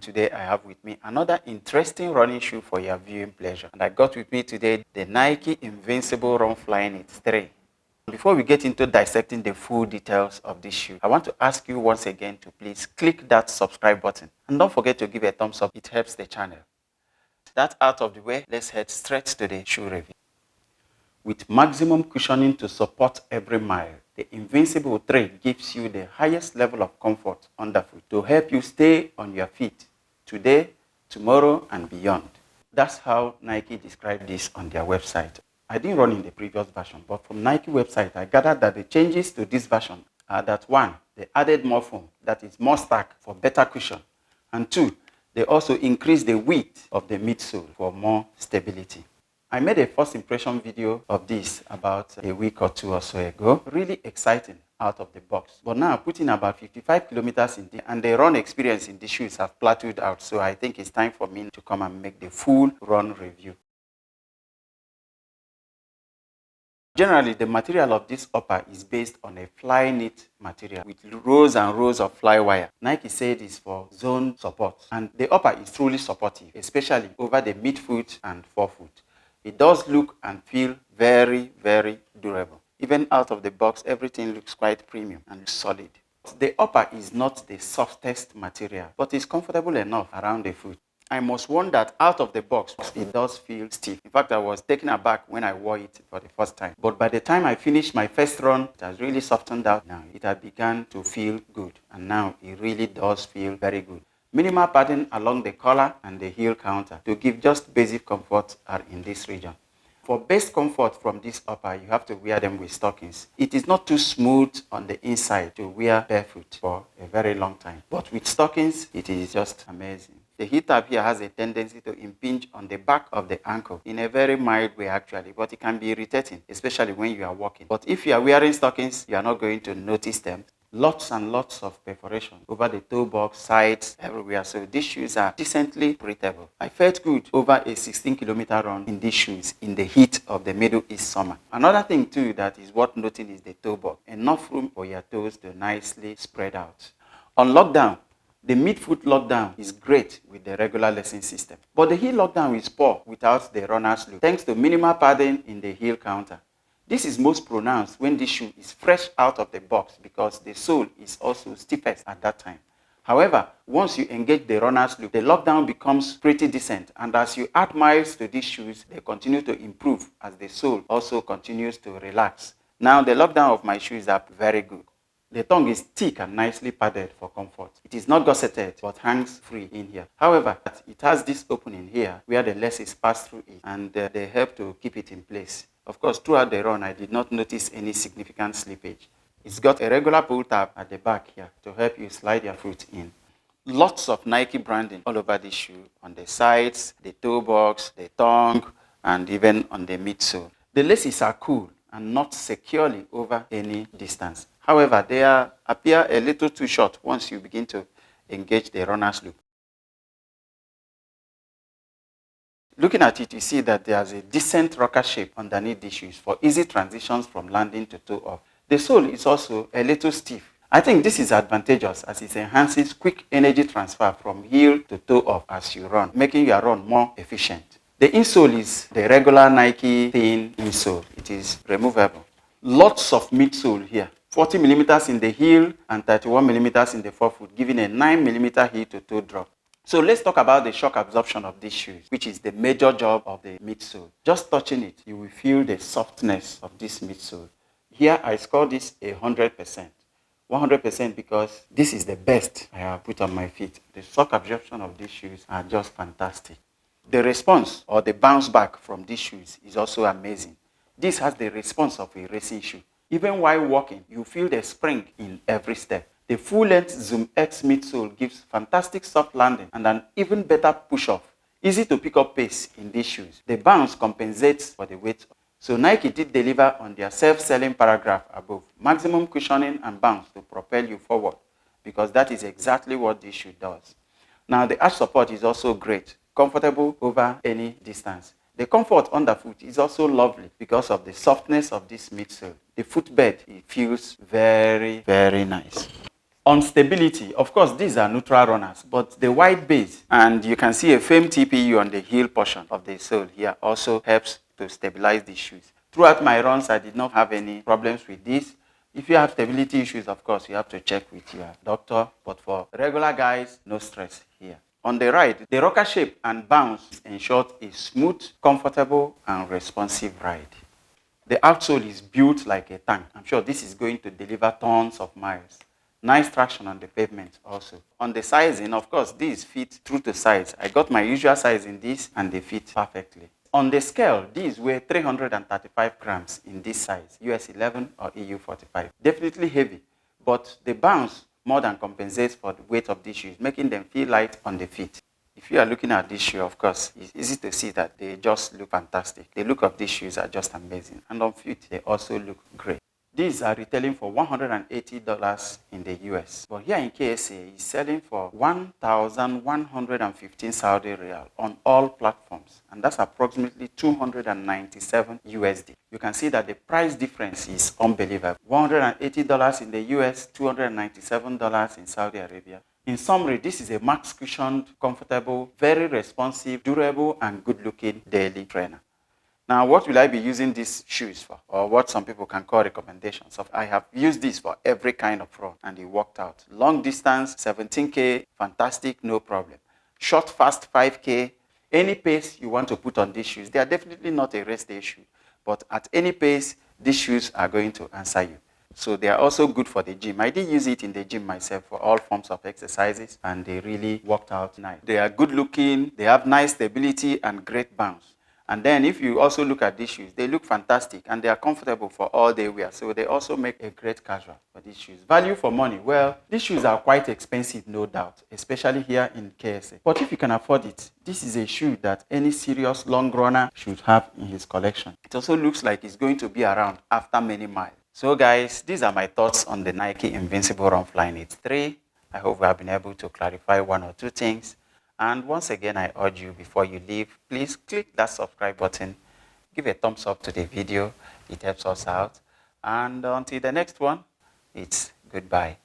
today I have with me another interesting running shoe for your viewing pleasure. And I got with me today the Nike Invincible Run Flyknit 3. Before we get into dissecting the full details of this shoe, I want to ask you once again to please click that subscribe button. And don't forget to give a thumbs up, it helps the channel. That out of the way, let's head straight to the shoe review. With maximum cushioning to support every mile, the Invincible 3 gives you the highest level of comfort underfoot to help you stay on your feet today, tomorrow, and beyond. That's how Nike described this on their website. I didn't run in the previous version, but from Nike website, I gathered that the changes to this version are that 1, they added more foam, that is more stack for better cushion, and 2, they also increased the width of the midsole for more stability. I made a first impression video of this about a week or 2 or so ago. Really exciting out of the box. But now putting about 55 kilometers in there, and the run experience in the shoes have plateaued out. So I think it's time for me to come and make the full run review. Generally, the material of this upper is based on a Flyknit material with rows and rows of fly wire. Nike said it's for zone support, and the upper is truly supportive, especially over the midfoot and forefoot. It does look and feel very, very durable. Even out of the box, everything looks quite premium and solid. The upper is not the softest material, but it's comfortable enough around the foot. I must warn that out of the box, it does feel stiff. In fact, I was taken aback when I wore it for the first time. But by the time I finished my first run, it has really softened out now. It had begun to feel good, and now it really does feel very good. Minimal padding along the collar and the heel counter to give just basic comfort are in this region. For best comfort from this upper, you have to wear them with stockings. It is not too smooth on the inside to wear barefoot for a very long time. But with stockings, it is just amazing. The heel tab here has a tendency to impinge on the back of the ankle in a very mild way actually, but it can be irritating, especially when you are walking. But if you are wearing stockings, you are not going to notice them. Lots and lots of perforation over the toe box, sides, everywhere. So these shoes are decently breathable. I felt good over a 16-kilometer run in these shoes in the heat of the Middle East summer. Another thing too that is worth noting is the toe box. Enough room for your toes to nicely spread out. On lockdown, the midfoot lockdown is great with the regular lacing system. But the heel lockdown is poor without the runner's loop, thanks to minimal padding in the heel counter. This is most pronounced when this shoe is fresh out of the box because the sole is also stiffest at that time. However, once you engage the runner's loop, the lockdown becomes pretty decent, and as you add miles to these shoes, they continue to improve as the sole also continues to relax. Now the lockdown of my shoes are very good. The tongue is thick and nicely padded for comfort. It is not gusseted but hangs free in here. However, it has this opening here where the laces pass through it, and they help to keep it in place. Of course, throughout the run, I did not notice any significant slippage. It's got a regular pull tab at the back here to help you slide your foot in. Lots of Nike branding all over this shoe, on the sides, the toe box, the tongue, and even on the midsole. The laces are cool and not securely over any distance. However, they appear a little too short once you begin to engage the runner's loop. Looking at it, you see that there's a decent rocker shape underneath the shoes for easy transitions from landing to toe off. The sole is also a little stiff. I think this is advantageous as it enhances quick energy transfer from heel to toe off as you run, making your run more efficient. The insole is the regular Nike thin insole. It is removable. Lots of midsole here. 40 millimeters in the heel and 31 millimeters in the forefoot, giving a 9 millimeter heel to toe drop. So let's talk about the shock absorption of these shoes, which is the major job of the midsole. Just touching it, you will feel the softness of this midsole. Here I score this 100%. 100% because this is the best I have put on my feet. The shock absorption of these shoes are just fantastic. The response or the bounce back from these shoes is also amazing. This has the response of a racing shoe. Even while walking, you feel the spring in every step. The full-length ZoomX midsole gives fantastic soft landing and an even better push-off. Easy to pick up pace in these shoes. The bounce compensates for the weight. So Nike did deliver on their self-selling paragraph above. Maximum cushioning and bounce to propel you forward, because that is exactly what this shoe does. Now the arch support is also great, comfortable over any distance. The comfort underfoot is also lovely because of the softness of this midsole. The footbed, it feels very, very nice. On stability, of course, these are neutral runners, but the wide base, and you can see a firm TPU on the heel portion of the sole here, also helps to stabilize the shoes. Throughout my runs, I did not have any problems with this. If you have stability issues, of course, you have to check with your doctor, but for regular guys, no stress here. On the right, the rocker shape and bounce ensure a smooth, comfortable, and responsive ride. The outsole is built like a tank. I'm sure this is going to deliver tons of miles. Nice traction on the pavement also. On the sizing, of course, these fit true to size. I got my usual size in this and they fit perfectly. On the scale, these weigh 335 grams in this size, US 11 or EU 45. Definitely heavy, but the bounce more than compensates for the weight of these shoes, making them feel light on the feet. If you are looking at this shoe, of course, it's easy to see that they just look fantastic. The look of these shoes are just amazing. And on feet, they also look great. These are retailing for $180 in the US. But here in KSA, it's selling for 1,115 Saudi Riyal on all platforms. And that's approximately 297 USD. You can see that the price difference is unbelievable. $180 in the US, $297 in Saudi Arabia. In summary, this is a max cushioned, comfortable, very responsive, durable, and good-looking daily trainer. Now, what will I be using these shoes for? Or what some people can call recommendations of. I have used this for every kind of run, and it worked out. Long distance, 17K, fantastic, no problem. Short, fast, 5K, any pace you want to put on these shoes. They are definitely not a race day shoe, but at any pace, these shoes are going to answer you. So they are also good for the gym. I did use it in the gym myself for all forms of exercises, and they really worked out nice. They are good looking, they have nice stability and great bounce. And then if you also look at these shoes, they look fantastic and they are comfortable for all day wear. So they also make a great casual for these shoes. Value for money. Well, these shoes are quite expensive, no doubt, especially here in KSA. But if you can afford it, this is a shoe that any serious long runner should have in his collection. It also looks like it's going to be around after many miles. So guys, these are my thoughts on the Nike Invincible Run Flyknit 3. I hope we have been able to clarify one or two things. And once again, I urge you, before you leave, please click that subscribe button. Give a thumbs up to the video. It helps us out. And until the next one, it's goodbye.